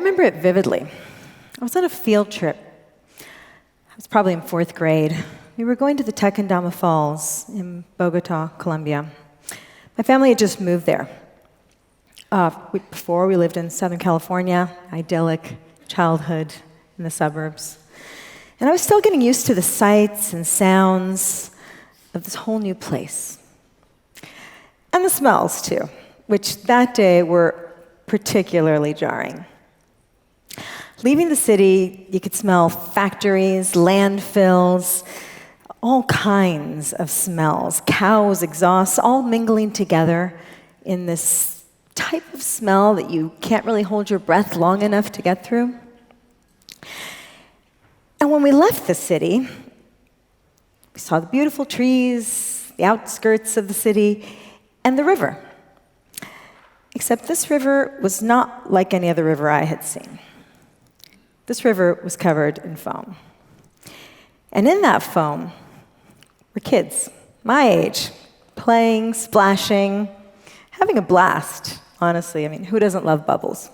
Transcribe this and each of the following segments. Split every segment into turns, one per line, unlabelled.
remember it vividly. I was on a field trip. I was probably in 4th grade. We were going to the Tequendama Falls in Bogota, Colombia. My family had just moved there. Before, we lived in Southern California, idyllic childhood in the suburbs. And I was still getting used to the sights and sounds of this whole new place. And the smells, too, which that day were particularly jarring. Leaving the city, you could smell factories, landfills, all kinds of smells, cows' exhausts, all mingling together in this type of smell that you can't really hold your breath long enough to get through. And when we left the city, we saw the beautiful trees, the outskirts of the city, and the river. Except this river was not like any other river I had seen. This river was covered in foam. And in that foam were kids, my age, playing, splashing, having a blast, honestly. I mean, who doesn't love bubbles?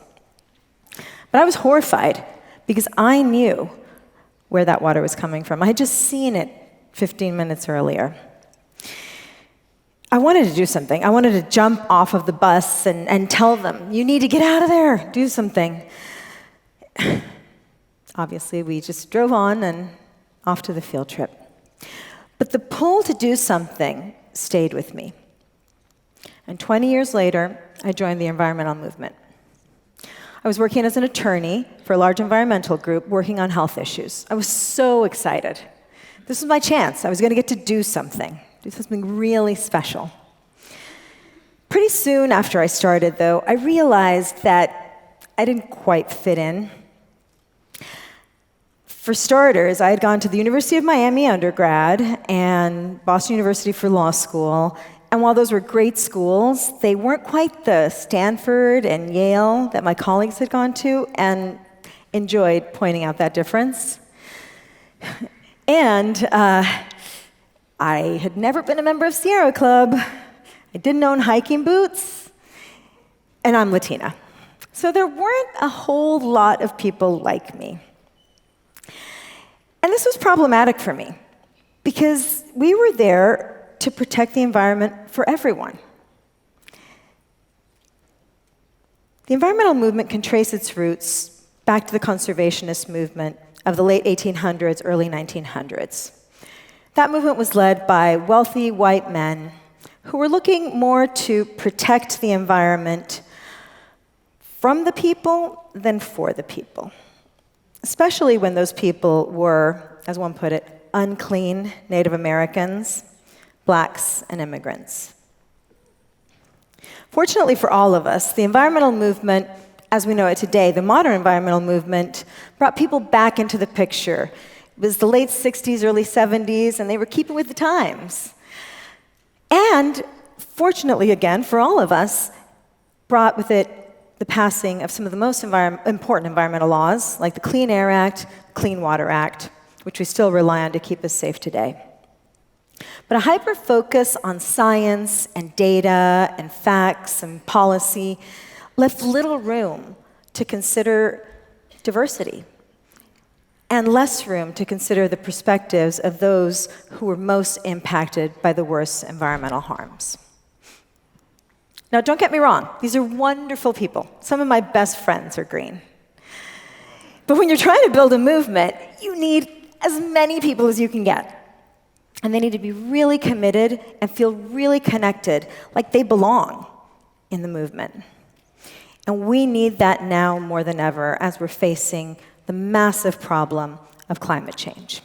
But I was horrified because I knew where that water was coming from. I had just seen it 15 minutes earlier. I wanted to do something. I wanted to jump off of the bus and tell them, you need to get out of there, do something. Obviously, we just drove on and off to the field trip. But the pull to do something stayed with me. And 20 years later, I joined the environmental movement. I was working as an attorney for a large environmental group working on health issues. I was so excited. This was my chance. I was going to get to do something really special. Pretty soon after I started, though, I realized that I didn't quite fit in. For starters, I had gone to the University of Miami undergrad and Boston University for law school, and while those were great schools, they weren't quite the Stanford and Yale that my colleagues had gone to, and enjoyed pointing out that difference. And I had never been a member of Sierra Club. I didn't own hiking boots, and I'm Latina. So there weren't a whole lot of people like me. And this was problematic for me, because we were there to protect the environment for everyone. The environmental movement can trace its roots back to the conservationist movement of the late 1800s, early 1900s. That movement was led by wealthy white men who were looking more to protect the environment from the people than for the people, especially when those people were, as one put it, unclean Native Americans, blacks, and immigrants. Fortunately for all of us, the environmental movement, as we know it today, the modern environmental movement, brought people back into the picture. It was the late 60s, early 70s, and they were keeping with the times. And fortunately, again, for all of us, brought with it the passing of some of the most important environmental laws, like the Clean Air Act, Clean Water Act, which we still rely on to keep us safe today. But a hyper-focus on science and data and facts and policy left little room to consider diversity, and less room to consider the perspectives of those who were most impacted by the worst environmental harms. Now, don't get me wrong, these are wonderful people. Some of my best friends are green. But when you're trying to build a movement, you need as many people as you can get. And they need to be really committed and feel really connected, like they belong in the movement. And we need that now more than ever as we're facing the massive problem of climate change.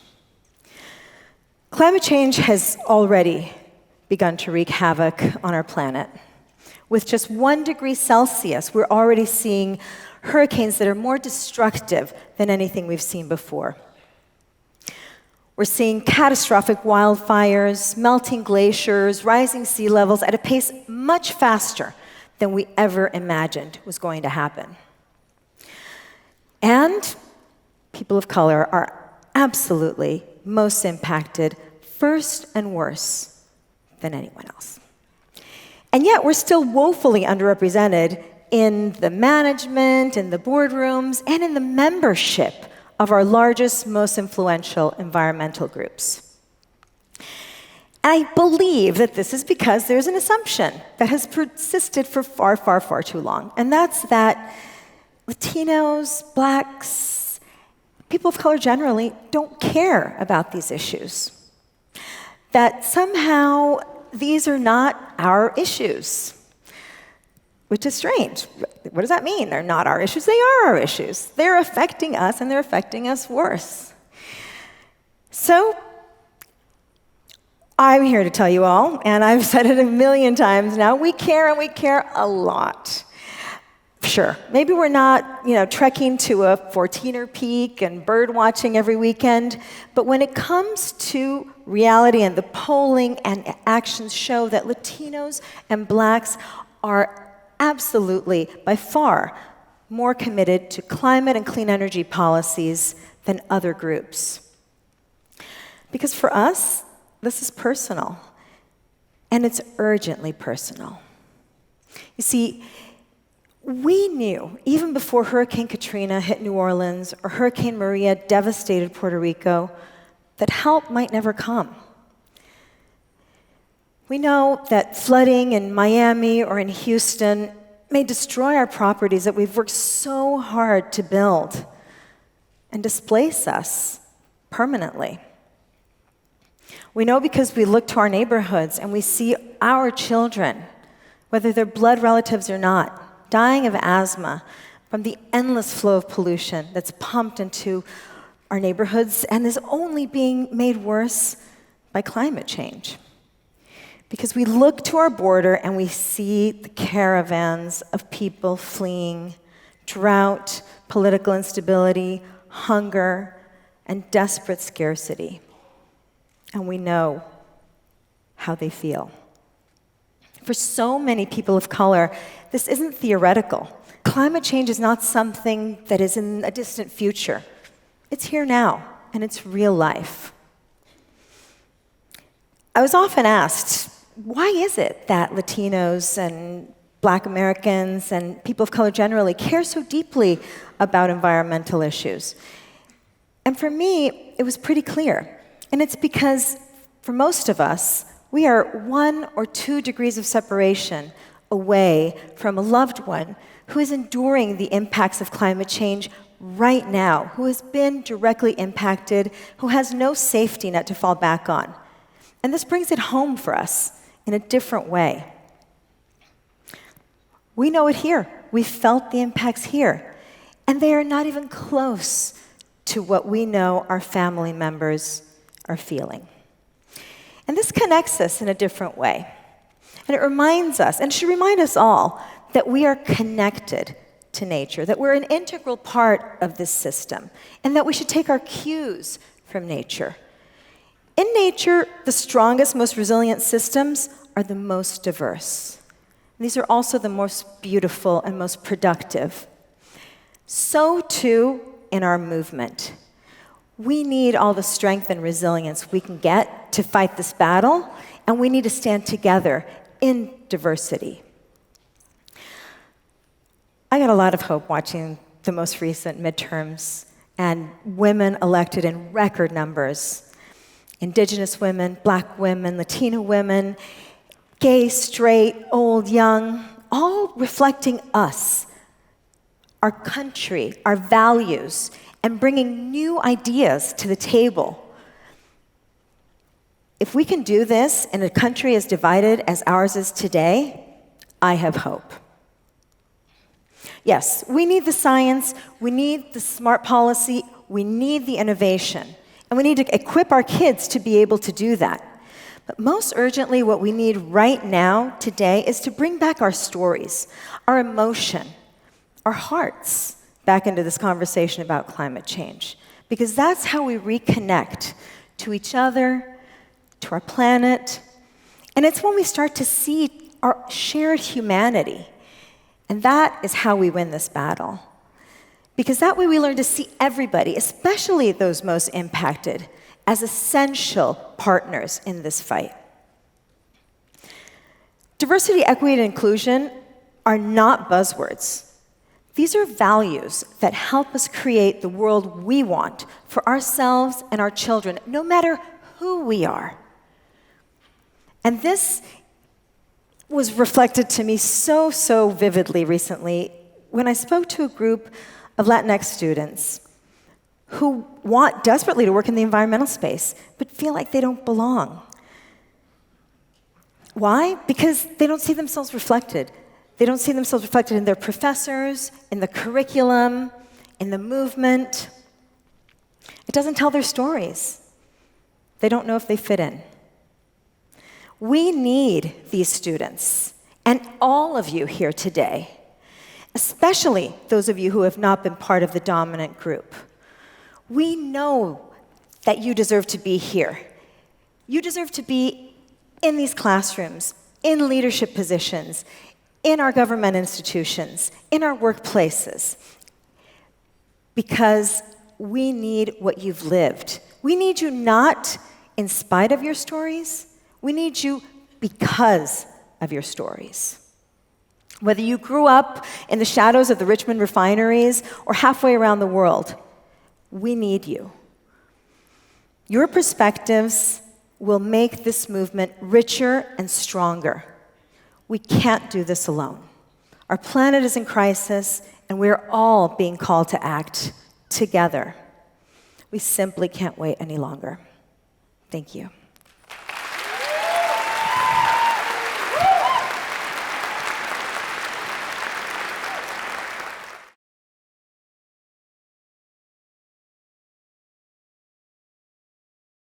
Climate change has already begun to wreak havoc on our planet. With just 1 degree Celsius, we're already seeing hurricanes that are more destructive than anything we've seen before. We're seeing catastrophic wildfires, melting glaciers, rising sea levels at a pace much faster than we ever imagined was going to happen. And people of color are absolutely most impacted first and worse than anyone else. And yet we're still woefully underrepresented in the management, in the boardrooms, and in the membership of our largest, most influential environmental groups. I believe that this is because there's an assumption that has persisted for far, far, far too long, and that's that Latinos, Blacks, people of color generally don't care about these issues. That somehow these are not our issues, which is strange. What does that mean? They're not our issues. They are our issues. They're affecting us, and they're affecting us worse. So I'm here to tell you all, and I've said it a million times now, we care, and we care a lot. Sure, maybe we're not, trekking to a 14er peak and bird watching every weekend, but when it comes to reality, and the polling and actions show that Latinos and Blacks are absolutely, by far, more committed to climate and clean energy policies than other groups. Because for us, this is personal, and it's urgently personal. You see, we knew, even before Hurricane Katrina hit New Orleans or Hurricane Maria devastated Puerto Rico, that help might never come. We know that flooding in Miami or in Houston may destroy our properties that we've worked so hard to build and displace us permanently. We know because we look to our neighborhoods and we see our children, whether they're blood relatives or not, dying of asthma from the endless flow of pollution that's pumped into our neighborhoods and is only being made worse by climate change. Because we look to our border and we see the caravans of people fleeing drought, political instability, hunger, and desperate scarcity. And we know how they feel. For so many people of color, this isn't theoretical. Climate change is not something that is in a distant future. It's here now, and it's real life. I was often asked, why is it that Latinos and Black Americans and people of color generally care so deeply about environmental issues? And for me, it was pretty clear. And it's because, for most of us, we are 1 or 2 degrees of separation away from a loved one who is enduring the impacts of climate change right now, who has been directly impacted, who has no safety net to fall back on. And this brings it home for us in a different way. We know it here. We felt the impacts here. And they are not even close to what we know our family members are feeling. And this connects us in a different way. And it reminds us, and should remind us all, that we are connected to nature, that we're an integral part of this system, and that we should take our cues from nature. In nature, the strongest, most resilient systems are the most diverse. These are also the most beautiful and most productive. So too in our movement. We need all the strength and resilience we can get to fight this battle, and we need to stand together in diversity. I got a lot of hope watching the most recent midterms and women elected in record numbers. Indigenous women, Black women, Latino women, gay, straight, old, young, all reflecting us, our country, our values, and bringing new ideas to the table. If we can do this in a country as divided as ours is today, I have hope. Yes, we need the science, we need the smart policy, we need the innovation, and we need to equip our kids to be able to do that. But most urgently, what we need right now, today, is to bring back our stories, our emotion, our hearts back into this conversation about climate change. Because that's how we reconnect to each other, to our planet, and it's when we start to see our shared humanity. And that is how we win this battle. Because that way we learn to see everybody, especially those most impacted, as essential partners in this fight. Diversity, equity, and inclusion are not buzzwords. These are values that help us create the world we want for ourselves and our children, no matter who we are. And this was reflected to me so vividly recently when I spoke to a group of Latinx students who want desperately to work in the environmental space, but feel like they don't belong. Why? Because they don't see themselves reflected. They don't see themselves reflected in their professors, in the curriculum, in the movement. It doesn't tell their stories. They don't know if they fit in. We need these students, and all of you here today, especially those of you who have not been part of the dominant group. We know that you deserve to be here. You deserve to be in these classrooms, in leadership positions, in our government institutions, in our workplaces, because we need what you've lived. We need you not in spite of your stories. We need you because of your stories. Whether you grew up in the shadows of the Richmond refineries or halfway around the world, we need you. Your perspectives will make this movement richer and stronger. We can't do this alone. Our planet is in crisis, and we're all being called to act together. We simply can't wait any longer. Thank you.